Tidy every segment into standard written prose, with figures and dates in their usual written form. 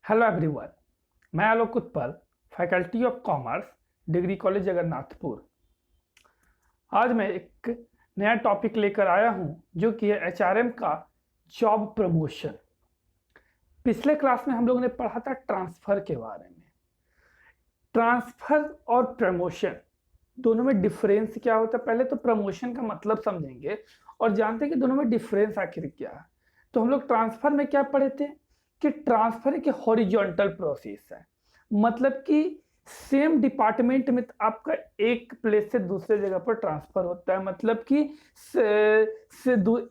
Hello everyone, मैं Alok Utpal, faculty of commerce, degree college Jagannathpur. आज मैं एक नया टॉपिक लेकर आया हूं जो कि है एचआरएम का जॉब प्रमोशन। पिछले क्लास में हम लोगों ने पढ़ा था ट्रांसफर के बारे में। ट्रांसफर और प्रमोशन दोनों में डिफरेंस क्या होता है, पहले तो प्रमोशन का मतलब समझेंगे और जानते हैं कि दोनों में डिफरेंस आखिर क्या है। तो हम लोग ट्रांसफर में क्या पढ़े थे कि ट्रांसफर एक हॉरिजॉन्टल प्रोसेस है, मतलब कि सेम डिपार्टमेंट में आपका एक प्लेस से दूसरे जगह पर ट्रांसफर होता है, मतलब कि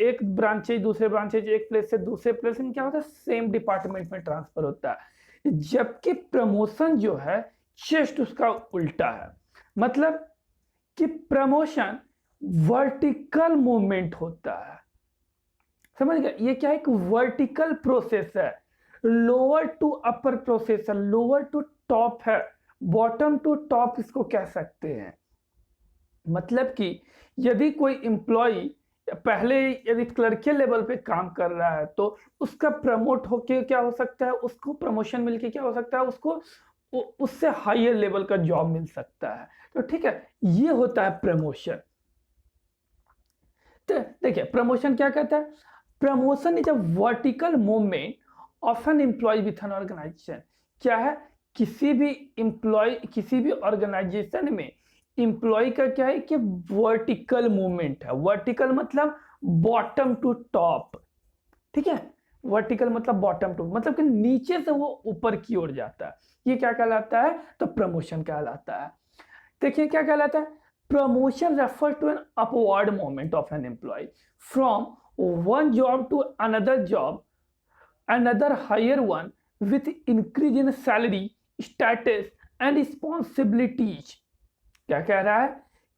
एक ब्रांचेज दूसरे ब्रांचेज, एक प्लेस से दूसरे प्लेस में क्या होता है, सेम डिपार्टमेंट में ट्रांसफर होता है। जबकि प्रमोशन जो है जस्ट उसका उल्टा है, मतलब कि प्रमोशन वर्टिकल मूवमेंट होता है। समझ गए? ये क्या है, एक वर्टिकल प्रोसेस है, लोअर टू अपर प्रोसेस है, लोअर टू टॉप है, बॉटम टू टॉप इसको कह सकते हैं। मतलब कि यदि कोई एम्प्लॉय पहले यदि क्लर्कियल लेवल पे काम कर रहा है तो उसका प्रमोट होके क्या हो सकता है, उसको प्रमोशन मिलके क्या हो सकता है, उसको उससे हायर लेवल का जॉब मिल सकता है। तो ठीक है, ये होता है प्रमोशन। तो देखिए प्रमोशन क्या कहता है, promotion is a vertical movement of an employee with an organisation. क्या है, किसी भी एम्प्लॉय किसी भी ऑर्गेनाइजेशन में एम्प्लॉय का क्या है कि वर्टिकल मूवमेंट है। वर्टिकल मतलब बॉटम टू टॉप, ठीक है। वर्टिकल मतलब बॉटम टू, मतलब कि नीचे से वो ऊपर की ओर जाता है। ये क्या कहलाता है, तो प्रमोशन कहलाता है। देखिए क्या कहलाता है, promotion refer to an upward movement of an employee from one job to another job, another higher one, with increase in salary, status and responsibilities. क्या कह रहा है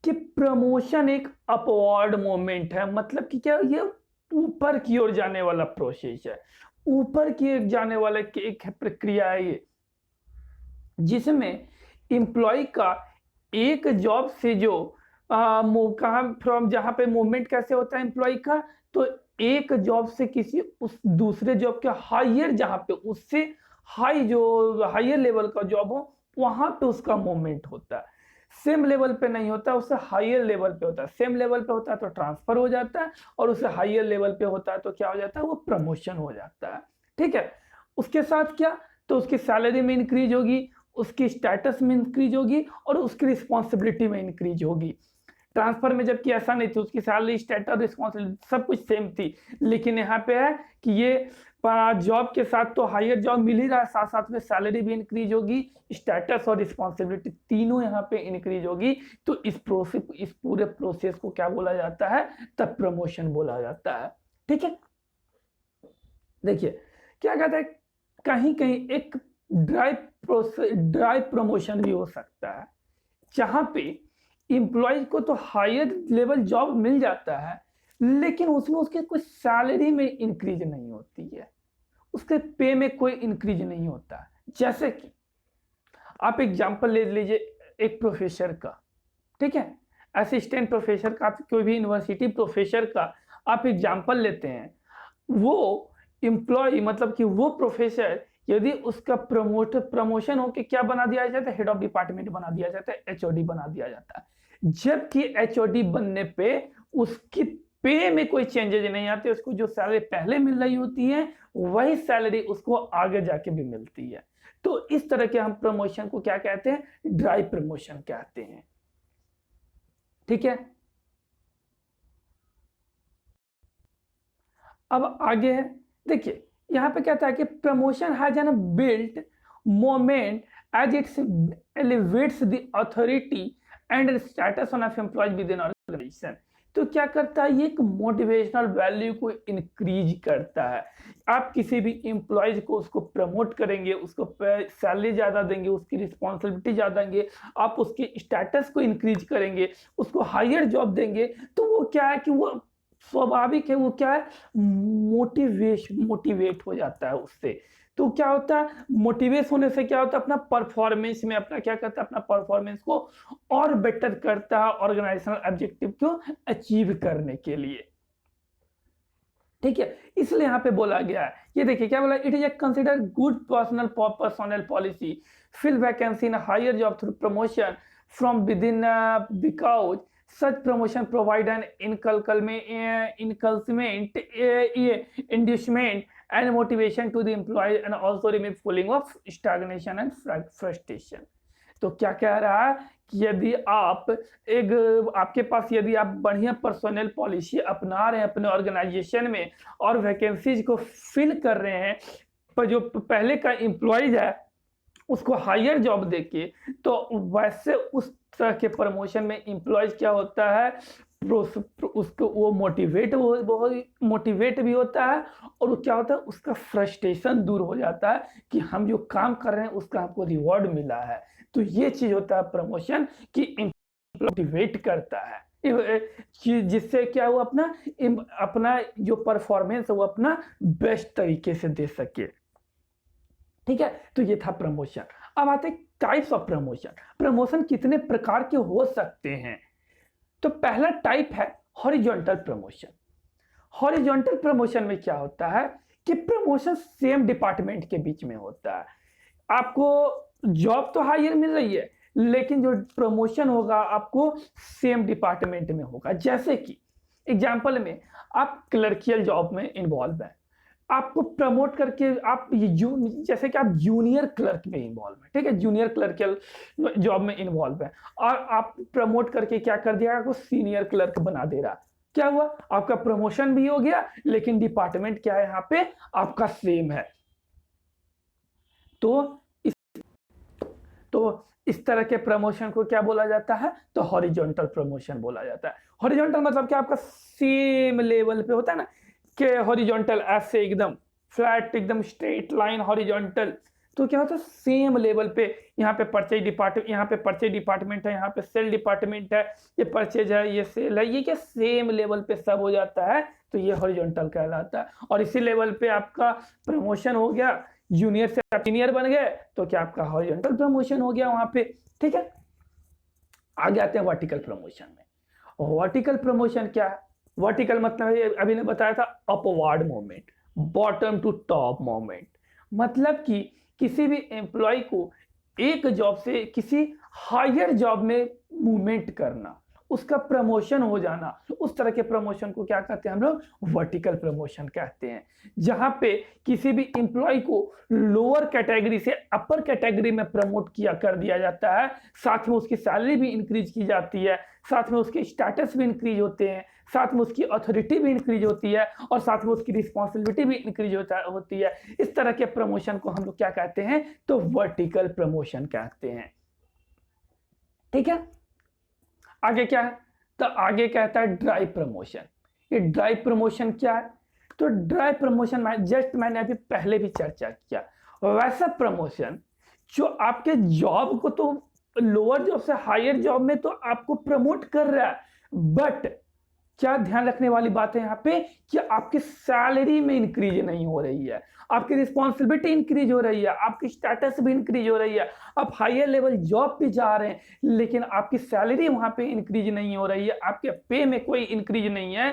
कि प्रमोशन एक अपवर्ड मूवमेंट है, मतलब कि क्या, ये ऊपर की ओर जाने वाला प्रोसेस है, ऊपर की ओर जाने वाला एक प्रक्रिया है ये, जिसमें एम्प्लॉय का एक जॉब से जो कहा फ्रॉम, जहां पे मूवमेंट कैसे होता है एम्प्लॉय का, तो एक जॉब से किसी उस दूसरे जॉब के हायर, जहां पे उससे हाई जो हायर लेवल का जॉब हो वहां पे उसका मूवमेंट होता है। सेम लेवल पे नहीं होता, उससे हायर लेवल पे होता है। सेम लेवल पे होता है तो ट्रांसफर हो जाता है, और उससे हायर लेवल पे होता है तो क्या हो जाता है, वो प्रमोशन हो जाता है। ठीक है, उसके साथ क्या, तो उसकी सैलरी में इंक्रीज होगी, उसकी स्टेटस में इंक्रीज होगी और उसकी रिस्पॉन्सिबिलिटी में इंक्रीज होगी। ट्रांसफर में जबकि ऐसा नहीं थी, उसकी सैलरी स्टेटस रिस्पॉन्सिबिलिटी सब कुछ सेम थी, लेकिन यहाँ पे है कि ये जॉब के साथ तो हायर जॉब मिल ही रहा है, साथ साथ में सैलरी भी इंक्रीज होगी, स्टेटस और रिस्पॉन्सिबिलिटी तीनों यहाँ पे इंक्रीज होगी। तो इस पूरे प्रोसेस को क्या बोला जाता है, तब प्रमोशन बोला जाता है। ठीक है, देखिए क्या कहता है, कहीं कहीं एक ड्राइव प्रमोशन भी हो सकता है, जहां पे इंप्लॉय को तो हायर लेवल जॉब मिल जाता है, लेकिन उसमें उसके कोई सैलरी में इंक्रीज नहीं होती है, उसके पे में कोई इंक्रीज नहीं होता। जैसे कि आप एग्जांपल ले लीजिए एक प्रोफेसर का, ठीक है, असिस्टेंट प्रोफेसर का, आप कोई भी यूनिवर्सिटी प्रोफेसर का आप एग्जांपल लेते हैं, वो एम्प्लॉय मतलब कि वो प्रोफेसर यदि उसका प्रमोशन होकर क्या बना दिया जाता है, हेड ऑफ डिपार्टमेंट बना दिया जाता है, एचओडी बना दिया जाता है। जबकि एचओडी बनने पे उसकी पे में कोई चेंजेज नहीं आते, उसको जो सैलरी पहले मिल रही होती है वही सैलरी उसको आगे जाके भी मिलती है। तो इस तरह के हम प्रमोशन को क्या कहते हैं, ड्राइव प्रमोशन कहते हैं। ठीक है, अब आगे है, देखिए यहां पे कहता है कि promotion has an built moment as it's elevates the authority and status on of employees within organisation. तो क्या करता है, ये एक मोटिवेशनल वैल्यू को इंक्रीज करता है। आप किसी भी एम्प्लॉयज को उसको प्रमोट करेंगे, उसको सैलरी ज्यादा देंगे, उसकी रिस्पॉन्सिबिलिटी ज्यादा देंगे, आप उसके स्टेटस को इंक्रीज करेंगे, उसको हायर जॉब देंगे, तो वो क्या है कि वो स्वाभाविक है, वो क्या है, मोटिवेट हो जाता है उससे। तो क्या होता है, मोटिवेट होने से क्या होता है, अपना परफॉर्मेंस में अपना क्या करता है, अपना परफॉर्मेंस को और बेटर करता है ऑर्गेनाइजेशनल ऑब्जेक्टिव को अचीव करने के लिए। ठीक है, इसलिए यहाँ पे बोला गया है, ये देखिए क्या बोला, it is a consider good personal policy fill vacancy in higher job through promotion from within because such promotion provide an inculcement inducement and motivation to the employ and also remove feeling of stagnation and frustration. तो क्या कह रहा है कि यदि आप आपके पास यदि आप बढ़िया पर्सनल पॉलिसी अपना रहे हैं अपने ऑर्गेनाइजेशन में और वैकेंसीज को फिल कर रहे हैं, पर जो पहले का एम्प्लॉयज है उसको हायर जॉब देके, तो वैसे उस तरह के प्रमोशन में एम्प्लॉयज क्या होता है, उसको वो मोटिवेट भी होता है, और वो क्या होता है, उसका फ्रस्ट्रेशन दूर हो जाता है कि हम जो काम कर रहे हैं उसका हमको रिवॉर्ड मिला है। तो ये चीज होता है प्रमोशन कि मोटिवेट करता है कि जिससे क्या वो अपना जो परफॉर्मेंस है वो अपना बेस्ट तरीके से दे सके। ठीक है, तो ये था प्रमोशन। अब आते टाइप्स ऑफ प्रमोशन। प्रमोशन कितने प्रकार के हो सकते हैं? तो पहला टाइप है हॉरिजॉन्टल प्रमोशन। हॉरिजॉन्टल प्रमोशन में क्या होता है कि प्रमोशन सेम डिपार्टमेंट के बीच में होता है। आपको जॉब तो हायर मिल रही है, लेकिन जो प्रमोशन होगा आपको सेम डिपार्टमेंट में होगा। जैसे कि एग्जांपल में आप क्लर्कियल जॉब में इन्वॉल्व हैं, आपको प्रमोट करके आप जैसे कि आप जूनियर क्लर्क में इन्वॉल्व है, ठीक है, जूनियर क्लर्कियल जॉब में इन्वॉल्व है, और आप प्रमोट करके क्या कर दिया, आपको सीनियर क्लर्क बना दे रहा। क्या हुआ, आपका प्रमोशन भी हो गया, लेकिन डिपार्टमेंट क्या है यहाँ पे आपका सेम है। तो इस तरह के प्रमोशन को क्या बोला जाता है, तो हॉरिजॉन्टल प्रमोशन बोला जाता है। हॉरिजॉन्टल मतलब क्या, आपका सेम लेवल पे होता है ना, कि हॉरिजॉन्टल ऐसे एकदम फ्लैट, एकदम स्ट्रेट लाइन हॉरिजॉन्टल। तो क्या होता है, सेम लेवल पे, यहाँ पे परचेज डिपार्टमेंट, यहाँ पे परचेज डिपार्टमेंट है, यहाँ पे सेल डिपार्टमेंट है, ये परचेज है, ये सेल है, ये क्या सेम लेवल पे सब हो जाता है, तो ये हॉरिजॉन्टल कहलाता है। और इसी लेवल पे आपका प्रमोशन हो गया, जूनियर से आप सीनियर बन गए, तो क्या आपका हॉरिजॉन्टल प्रमोशन हो गया वहां पे। ठीक है, आगे आते हैं वर्टिकल प्रमोशन में। वर्टिकल प्रमोशन क्या है? वर्टिकल मतलब अभी ने बताया था upward movement, bottom to top movement. मतलब कि किसी भी एम्प्लॉय को एक जॉब से किसी हायर जॉब में मूवमेंट करना, उसका प्रमोशन हो जाना, उस तरह के प्रमोशन को क्या कहते हैं हम लोग, वर्टिकल प्रमोशन कहते हैं। जहां पे किसी भी एम्प्लॉय को लोअर कैटेगरी से अपर कैटेगरी में प्रमोट कर दिया जाता है, साथ में उसकी सैलरी भी इंक्रीज की जाती है, साथ में उसके स्टेटस भी इंक्रीज होते हैं, साथ में उसकी अथॉरिटी भी इंक्रीज होती है, और साथ में उसकी रिस्पॉन्सिबिलिटी भी इंक्रीज होती है। इस तरह के प्रमोशन को हम लोग क्या कहते हैं, तो वर्टिकल प्रमोशन कहते हैं। ठीक है, आगे क्या है, तो आगे कहता है ड्राइव प्रमोशन। ये ड्राइव प्रमोशन क्या है, तो ड्राइव प्रमोशन मैंने अभी पहले भी चर्चा किया, वैसा प्रमोशन जो आपके जॉब को तो लोअर जॉब से हायर जॉब में तो आपको प्रमोट कर रहा है, बट क्या ध्यान रखने वाली बात है यहाँ पे कि आपकी सैलरी में इंक्रीज नहीं हो रही है, आपकी रिस्पॉन्सिबिलिटी इंक्रीज हो रही है, आपकी स्टेटस भी इंक्रीज हो रही है, आप हायर लेवल जॉब पे जा रहे हैं, लेकिन आपकी सैलरी वहां पे इंक्रीज नहीं हो रही है, आपके पे में कोई इंक्रीज नहीं है,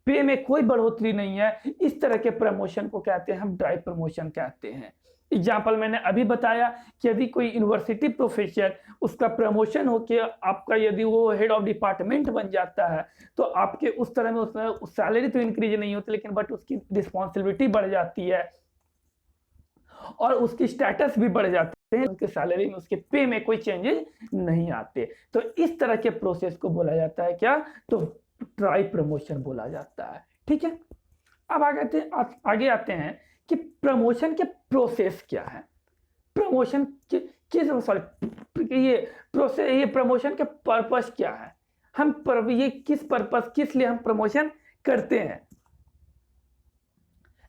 पे में कोई बढ़ोतरी नहीं है। इस तरह के प्रमोशन को कहते हैं हम ड्राइव प्रमोशन कहते हैं। एग्जाम्पल मैंने अभी बताया कि यदि कोई यूनिवर्सिटी प्रोफेसर, उसका प्रमोशन होकर आपका यदि वो हेड ऑफ डिपार्टमेंट बन जाता है, तो आपके उस तरह में उसमें सैलरी तो इंक्रीज नहीं होती, लेकिन बट उसकी रिस्पॉन्सिबिलिटी बढ़ जाती है और उसकी स्टेटस भी बढ़ जाते हैं, उनके सैलरी में उसके पे में कोई चेंजेस नहीं आते। तो इस तरह के प्रोसेस को बोला जाता है क्या, तो ड्राइव प्रमोशन बोला जाता है। ठीक है, अब आगे आते हैं कि प्रमोशन के प्रोसेस क्या है, प्रमोशन ये प्रमोशन के पर्पस क्या है, ये किस लिए हम प्रमोशन करते हैं।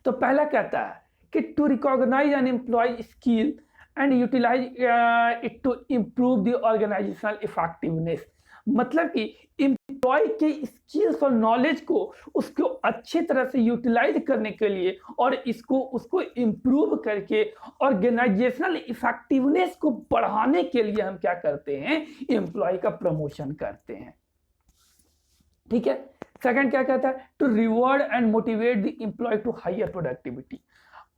तो पहला कहता है कि to recognise an employee skill and utilise it to improve the organisational effectiveness. मतलब कि एम्प्लॉय के स्किल्स और नॉलेज को उसको अच्छी तरह से यूटिलाइज करने के लिए और उसको इम्प्रूव करके ऑर्गेनाइजेशनल इफेक्टिवनेस को बढ़ाने के लिए हम क्या करते हैं, एम्प्लॉय का प्रमोशन करते हैं। ठीक है, सेकंड क्या कहता है, to reward and motivate the employ to higher productivity.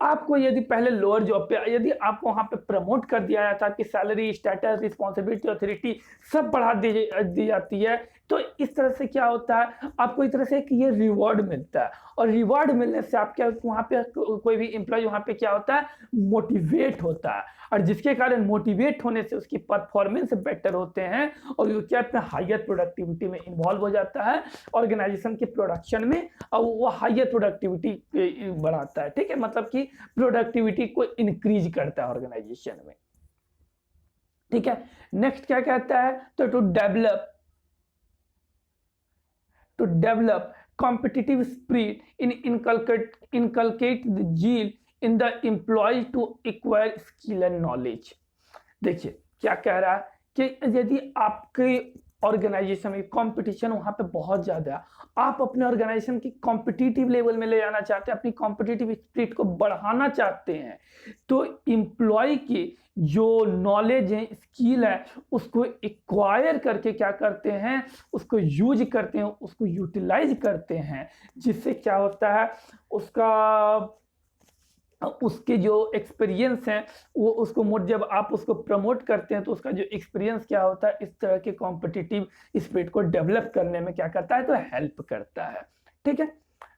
आपको यदि पहले लोअर जॉब पे यदि आपको वहां पे प्रमोट कर दिया जाता है, आपकी सैलरी, स्टेटस, रिस्पॉन्सिबिलिटी, अथॉरिटी सब बढ़ा दी जाती है, तो इस तरह से क्या होता है, आपको इस तरह से कि ये रिवॉर्ड मिलता है, और रिवॉर्ड मिलने से आप क्या वहां पे कोई भी एम्प्लॉय वहां पे क्या होता है, मोटिवेट होता है, और जिसके कारण मोटिवेट होने से उसकी परफॉर्मेंस बेटर होते हैं, और वो क्या अपना हायर प्रोडक्टिविटी में इन्वॉल्व हो जाता है ऑर्गेनाइजेशन के प्रोडक्शन में, और वो हायर प्रोडक्टिविटी बढ़ाता है। ठीक है, मतलब कि प्रोडक्टिविटी को इंक्रीज करता है ऑर्गेनाइजेशन में। ठीक है, नेक्स्ट क्या कहता है, तो to develop competitive spirit in inculcate the zeal in the employee to acquire skill and knowledge। देखिए क्या कह रहा है कि यदि आपके ऑर्गेनाइजेशन में कंपटीशन वहां पे बहुत ज्यादा है, आप अपने ऑर्गेनाइजेशन की कॉम्पिटिटिव लेवल में ले जाना चाहते हैं, अपनी कॉम्पिटिटिव स्पिरिट को बढ़ाना चाहते हैं, तो एम्प्लॉय की जो नॉलेज है, स्किल है, उसको एक्वायर करके क्या करते हैं, उसको यूज करते हैं, उसको यूटिलाइज करते हैं, जिससे क्या होता है, उसके जो एक्सपीरियंस है वो उसको जब आप उसको प्रमोट करते हैं तो उसका जो एक्सपीरियंस क्या होता है, इस तरह के कॉम्पिटिटिव स्पिरिट को डेवलप करने में क्या करता है, तो हेल्प करता है। ठीक है,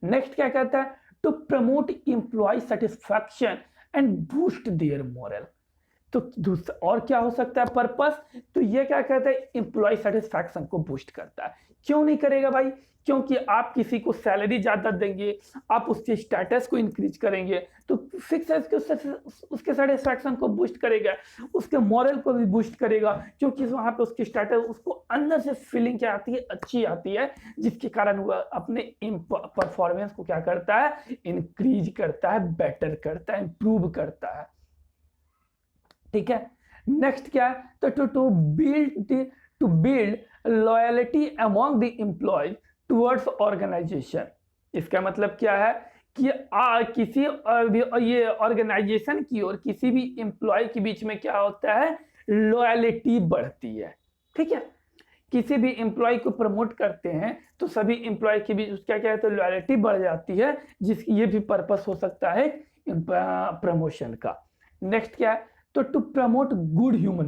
नेक्स्ट क्या कहता है, to promote employ satisfaction and boost their moral. तो दूसरा और क्या हो सकता है पर्पस, तो ये क्या कहता है, एम्प्लॉय सेटिस्फैक्शन को बूस्ट करता है। क्यों नहीं करेगा भाई, क्योंकि आप किसी को सैलरी ज्यादा देंगे, आप उसके स्टेटस को इंक्रीज करेंगे, तो फिक्स है उसके सेटिस्फैक्शन को बूस्ट करेगा, उसके मॉरल को भी बूस्ट करेगा, क्योंकि वहां पे उसकी स्टेटस, उसको अंदर से फीलिंग क्या आती है, अच्छी आती है, जिसके कारण वह अपने परफॉर्मेंस को क्या करता है, इंक्रीज करता है, बेटर करता है, इंप्रूव करता है। ठीक है, नेक्स्ट क्या है, तो to build loyalty among the employees towards organisation. इसका मतलब क्या है कि किसी ये ऑर्गेनाइजेशन की और किसी भी एम्प्लॉय के बीच में क्या होता है, लॉयल्टी बढ़ती है। ठीक है, किसी भी एम्प्लॉय को प्रमोट करते हैं तो सभी एम्प्लॉय के बीच क्या क्या है, तो लॉयल्टी बढ़ जाती है, जिसकी ये भी पर्पस हो सकता है प्रमोशन का। नेक्स्ट क्या है, तो to promote good human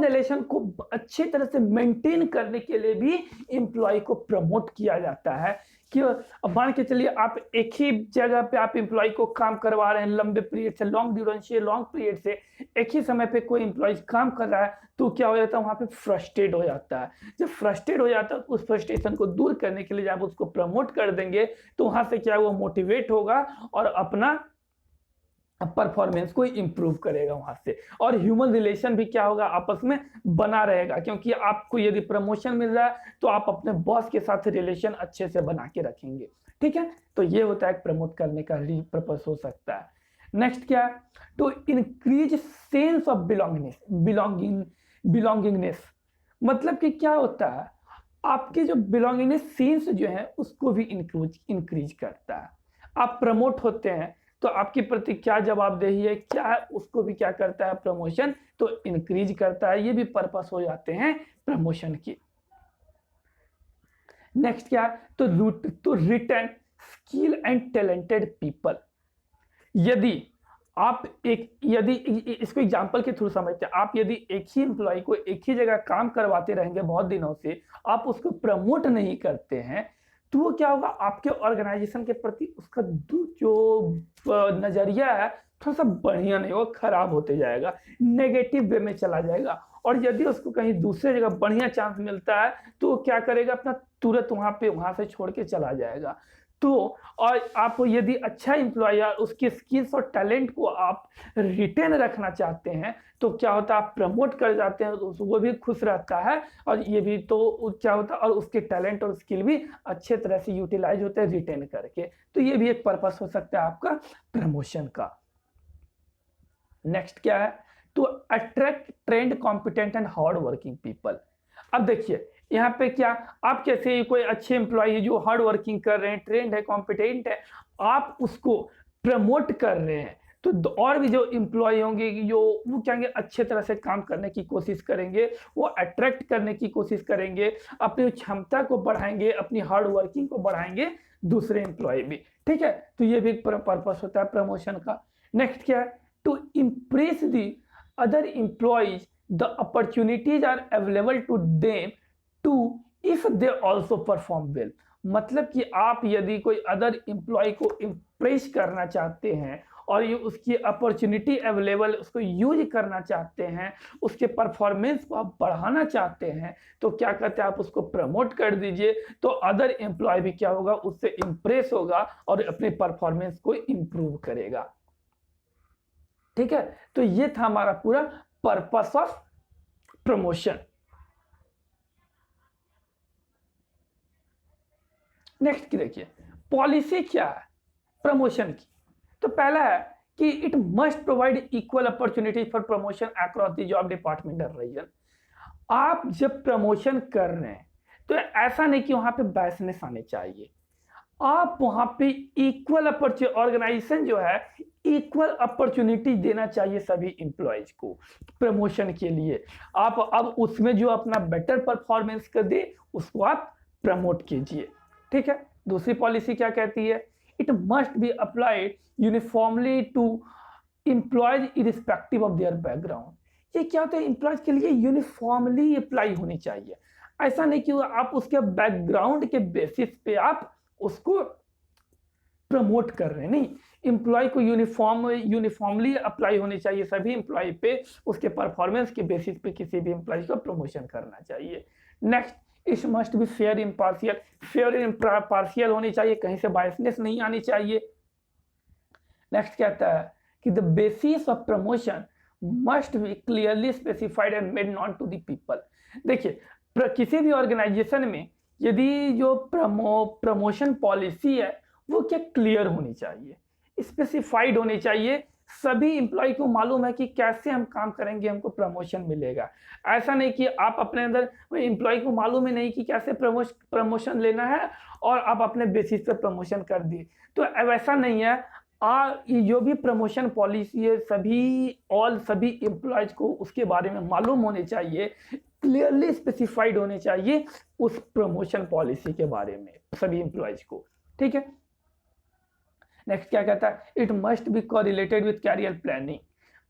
relation को अच्छी तरह से मेंटेन करने के लिए भी एम्प्लॉय को प्रमोट किया जाता है। कि मान के चलिए आप एक ही जगह पे आप एम्प्लॉय को काम करवा रहे हैं लंबे पीरियड से, लॉन्ग पीरियड से, एक ही समय पे कोई एम्प्लॉय काम कर रहा है, तो क्या हो जाता है, वहां पे फ्रस्ट्रेट हो जाता है। जब फ्रस्ट्रेट हो जाता है, उस फ्रस्ट्रेशन को दूर करने के लिए जब उसको प्रमोट कर देंगे, तो वहां से क्या वो मोटिवेट होगा और अपना परफॉर्मेंस को इंप्रूव करेगा वहां से, और ह्यूमन रिलेशन भी क्या होगा, आपस में बना रहेगा, क्योंकि आपको यदि प्रमोशन मिल रहा है तो आप अपने बॉस के साथ रिलेशन अच्छे से बना के रखेंगे। ठीक है, तो ये होता है प्रमोट करने का पर्पस हो सकता है। नेक्स्ट क्या है, to increase sense of belongingness. मतलब कि क्या होता है, आपके जो बिलोंगिंगनेस सेंस जो है उसको भी इंक्रीज करता है। आप प्रमोट होते हैं तो आपके प्रति क्या जवाबदेही है, क्या है, उसको भी क्या करता है, प्रमोशन तो इंक्रीज करता है। ये भी पर्पस हो जाते हैं प्रमोशन की। नेक्स्ट क्या है, तो retain skill and talented people. यदि इसको एग्जांपल के थ्रू समझते हैं, आप यदि एक ही एम्प्लॉय को एक ही जगह काम करवाते रहेंगे बहुत दिनों से, आप उसको प्रमोट नहीं करते हैं, तो वो क्या होगा, आपके ऑर्गेनाइजेशन के प्रति उसका जो नजरिया है थोड़ा सा बढ़िया नहीं होगा, खराब होते जाएगा, नेगेटिव वे में चला जाएगा। और यदि उसको कहीं दूसरे जगह बढ़िया चांस मिलता है तो वो क्या करेगा, अपना तुरंत वहां से छोड़ के चला जाएगा। तो और आप यदि अच्छा एम्प्लॉय उसके स्किल्स और टैलेंट को आप रिटेन रखना चाहते हैं, तो क्या होता है, आप प्रमोट कर जाते हैं तो वो भी खुश रहता है, और ये भी तो क्या होता है, और उसके टैलेंट और स्किल भी अच्छे तरह से यूटिलाइज होते हैं रिटेन करके। तो ये भी एक पर्पस हो सकता है आपका प्रमोशन का। नेक्स्ट क्या है, to attract trained competent and hard working people. अब देखिए यहाँ पे क्या, आप कैसे कोई अच्छे एम्प्लॉय है जो हार्ड वर्किंग कर रहे हैं, ट्रेंड है, कॉम्पिटेंट है, आप उसको प्रमोट कर रहे हैं, तो और भी जो एम्प्लॉय होंगे कि जो वो क्या होंगे, अच्छे तरह से काम करने की कोशिश करेंगे, वो अट्रैक्ट करने की कोशिश करेंगे, अपनी क्षमता को बढ़ाएंगे, अपनी हार्ड वर्किंग को बढ़ाएंगे दूसरे एम्प्लॉय भी। ठीक है, तो ये भी एक पर्पस होता है प्रमोशन का। नेक्स्ट क्या है, to impress the other employees the opportunities are available to them to if they also perform well. मतलब कि आप यदि कोई अदर एम्प्लॉय को इम्प्रेस करना चाहते हैं और ये उसकी अपॉर्चुनिटी अवेलेबल उसको यूज करना चाहते हैं, उसके परफॉर्मेंस को आप बढ़ाना चाहते हैं, तो क्या कहते हैं, आप उसको प्रमोट कर दीजिए, तो अदर एम्प्लॉय भी क्या होगा, उससे इम्प्रेस होगा और अपने परफॉर्मेंस को इम्प्रूव करेगा। ठीक है, तो ये था हमारा पूरा पर्पस ऑफ प्रमोशन। नेक्स्ट की देखिए, पॉलिसी क्या है प्रमोशन की। तो पहला है कि it must provide equal opportunity for promotion across the job department और रीजन। आप जब प्रमोशन कर रहे हैं तो ऐसा नहीं कि वहां पे बायसनेस आने चाहिए, आप वहां पे इक्वल अपॉर्चुनिटी, ऑर्गेनाइजेशन जो है इक्वल अपॉर्चुनिटी देना चाहिए सभी इंप्लॉयज को प्रमोशन के लिए। आप अब उसमें जो अपना बेटर परफॉर्मेंस कर दे उसको आप प्रमोट कीजिए। ठीक है, दूसरी पॉलिसी क्या कहती है, it must be applied uniformly to employees irrespective of their background. ये क्या होता है, एम्प्लॉयज के लिए यूनिफॉर्मली अप्लाई होनी चाहिए। ऐसा नहीं कि आप उसके बैकग्राउंड के बेसिस पे आप उसको प्रमोट कर रहे हैं, नहीं, एम्प्लॉय को यूनिफॉर्मली अप्लाई होनी चाहिए सभी एम्प्लॉय पे, उसके परफॉर्मेंस के बेसिस पे किसी भी एम्प्लॉय को प्रमोशन करना चाहिए। Next, it must be fair impartial, fair impartial होनी चाहिए, कहीं से बायसनेस नहीं आनी चाहिए। नेक्स्ट कहता है कि the basis of promotion must be clearly specified and made known to the people. देखिए, किसी भी ऑर्गेनाइजेशन में यदि जो प्रमोशन पॉलिसी है वो क्या क्लियर होनी चाहिए, स्पेसिफाइड होनी चाहिए, सभी एम्प्लॉय को मालूम है कि कैसे हम काम करेंगे हमको प्रमोशन मिलेगा। ऐसा नहीं कि आप अपने अंदर एम्प्लॉय को मालूम ही नहीं कि कैसे प्रमोशन लेना है और आप अपने बेसिस पे प्रमोशन कर दिए, तो वैसा नहीं है। ये जो भी प्रमोशन पॉलिसी है सभी एम्प्लॉयज को उसके बारे में मालूम होने चाहिए, क्लियरली स्पेसिफाइड होने चाहिए उस प्रमोशन पॉलिसी के बारे में सभी एम्प्लॉयज को। ठीक है, नेक्स्ट क्या कहता है, it must be correlated with career planning,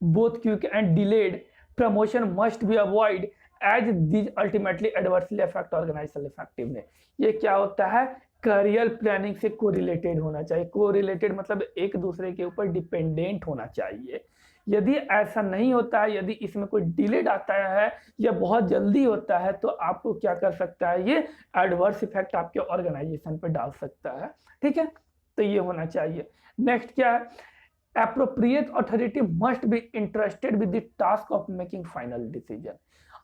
both quick and delayed promotion must be avoid as this ultimately adversely affect organisational effectiveness. ये क्या होता है, करियर प्लानिंग से कोरिलेटेड होना चाहिए। कोरिलेटेड मतलब एक दूसरे के ऊपर डिपेंडेंट होना चाहिए। यदि ऐसा नहीं होता है, यदि इसमें कोई डिलेड आता है या बहुत जल्दी होता है, तो आपको क्या कर सकता है, ये एडवर्स इफेक्ट आपके ऑर्गेनाइजेशन पर डाल सकता है। ठीक है, तो ये होना चाहिए। नेक्स्ट क्या है, appropriate authority must be interested with the task of making final decision.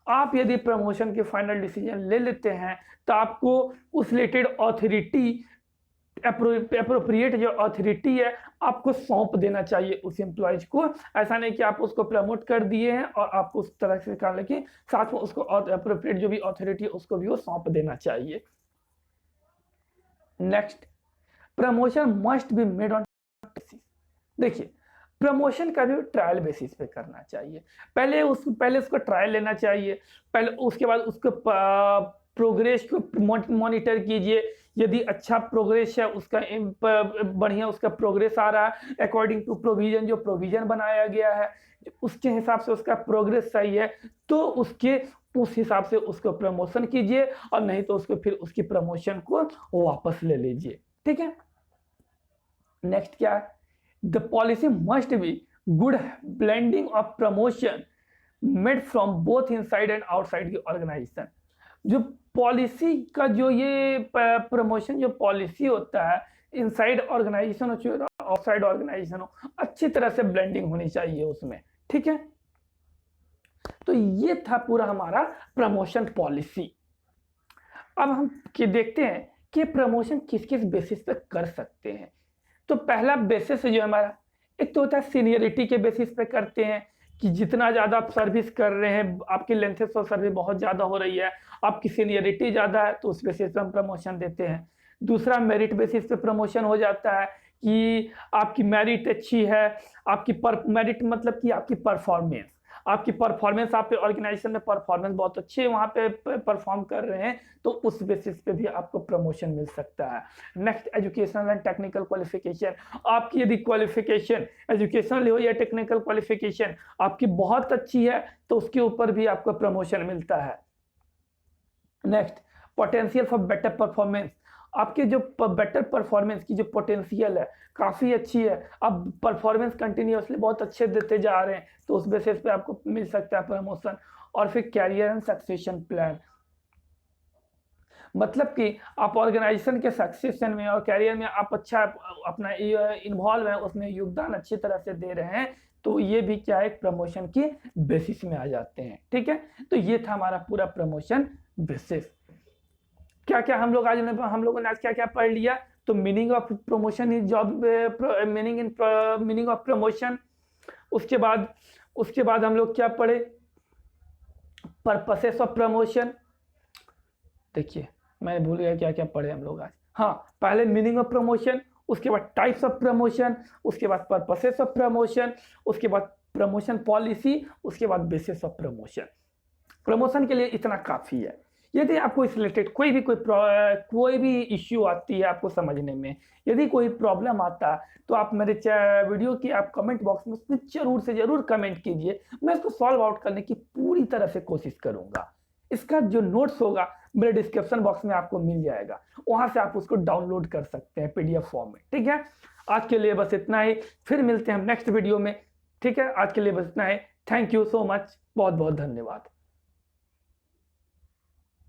आप यदि प्रमोशन के फाइनल डिसीजन ले लेते हैं तो आपको उस रिलेटेड अथॉरिटी, एप्रोप्रिएट जो अथॉरिटी है आपको सौंप देना चाहिए उस एम्प्लॉयज को। ऐसा नहीं कि आप उसको प्रमोट कर दिए हैं और आप उस तरह से कर लेके साथ में उसको एप्रोप्रिएट जो भी अथॉरिटी उसको भी वो सौंप देना चाहिए। Next, promotion must be made on, देखिए प्रमोशन का भी ट्रायल बेसिस पे करना चाहिए। पहले उसको ट्रायल लेना चाहिए, पहले उसके बाद उसको प्रोग्रेस को मॉनिटर कीजिए। यदि अच्छा प्रोग्रेस है, उसका बढ़िया उसका प्रोग्रेस आ रहा है अकॉर्डिंग टू प्रोविजन, जो प्रोविजन बनाया गया है उसके हिसाब से उसका प्रोग्रेस सही है, तो उस हिसाब से उसको प्रमोशन कीजिए, और नहीं तो उसको फिर उसकी प्रमोशन को वापस ले लीजिए। ठीक है, नेक्स्ट क्या है, the policy must be good blending of promotion made from both inside and outside की ऑर्गेनाइजेशन। जो पॉलिसी का जो ये प्रमोशन जो पॉलिसी होता है, इनसाइड ऑर्गेनाइजेशन हो आउटसाइड ऑर्गेनाइजेशन हो, अच्छी तरह से ब्लेंडिंग होनी चाहिए उसमें। ठीक है, तो ये था पूरा हमारा प्रमोशन पॉलिसी। अब हम देखते हैं कि प्रमोशन किस किस बेसिस पे कर सकते हैं। तो पहला बेसिस जो हमारा, एक तो होता है सीनियरिटी के बेसिस पे करते हैं कि जितना ज़्यादा आप सर्विस कर रहे हैं, आपकी लेंथेस ऑफ सर्विस बहुत ज़्यादा हो रही है, आपकी सीनियरिटी ज़्यादा है, तो उस बेसिस पे हम प्रमोशन देते हैं। दूसरा, मेरिट बेसिस पे प्रमोशन हो जाता है कि आपकी मेरिट अच्छी है, आपकी मेरिट मतलब कि आपकी परफॉर्मेंस आपके ऑर्गेनाइजेशन में परफॉर्मेंस बहुत अच्छी है, वहाँ पे परफॉर्म कर रहे हैं, तो उस बेसिस पे भी आपको प्रमोशन मिल सकता है। Next, educational and technical qualification. आपकी यदि क्वालिफिकेशन एजुकेशनल हो या टेक्निकल क्वालिफिकेशन आपकी बहुत अच्छी है, तो उसके ऊपर भी आपको प्रमोशन मिलता है। Next, potential for better performance. आपके जो बेटर परफॉर्मेंस की जो पोटेंशियल है काफ़ी अच्छी है, आप परफॉर्मेंस कंटिन्यूसली बहुत अच्छे देते जा रहे हैं, तो उस बेसिस पे आपको मिल सकता है प्रमोशन। और फिर कैरियर एंड सक्सेशन प्लान, मतलब कि आप ऑर्गेनाइजेशन के सक्सेशन में और कैरियर में आप अच्छा अपना इन्वॉल्व है, उसमें योगदान अच्छी तरह से दे रहे हैं, तो ये भी क्या है, प्रमोशन की बेसिस में आ जाते हैं। ठीक है, तो ये था हमारा पूरा प्रमोशन बेसिस। क्या क्या हम लोगों ने आज क्या क्या पढ़ लिया, तो meaning of promotion is job, meaning of promotion. उसके बाद हम लोग क्या पढ़े, पर्पसेस ऑफ प्रमोशन। देखिए मैं भूल गया क्या क्या पढ़े हम लोग आज। हाँ, पहले मीनिंग ऑफ प्रमोशन, उसके बाद टाइप्स ऑफ प्रमोशन, उसके बाद पर्पसेस ऑफ प्रमोशन, उसके बाद प्रमोशन पॉलिसी, उसके बाद बेसिस ऑफ प्रमोशन। प्रमोशन के लिए इतना काफ़ी है। यदि आपको इस रिलेटेड कोई भी इश्यू आती है आपको समझने में, यदि कोई प्रॉब्लम आता है, तो आप मेरे वीडियो की आप कमेंट बॉक्स में उसमें जरूर से जरूर कमेंट कीजिए, मैं इसको सॉल्व आउट करने की पूरी तरह से कोशिश करूंगा। इसका जो नोट्स होगा मेरे डिस्क्रिप्शन बॉक्स में आपको मिल जाएगा, वहां से आप उसको डाउनलोड कर सकते हैं PDF फॉर्म में। ठीक है, आज के लिए बस इतना ही, फिर मिलते हैं हम नेक्स्ट वीडियो में। ठीक है, आज के लिए बस इतना ही। थैंक यू सो मच, बहुत बहुत धन्यवाद।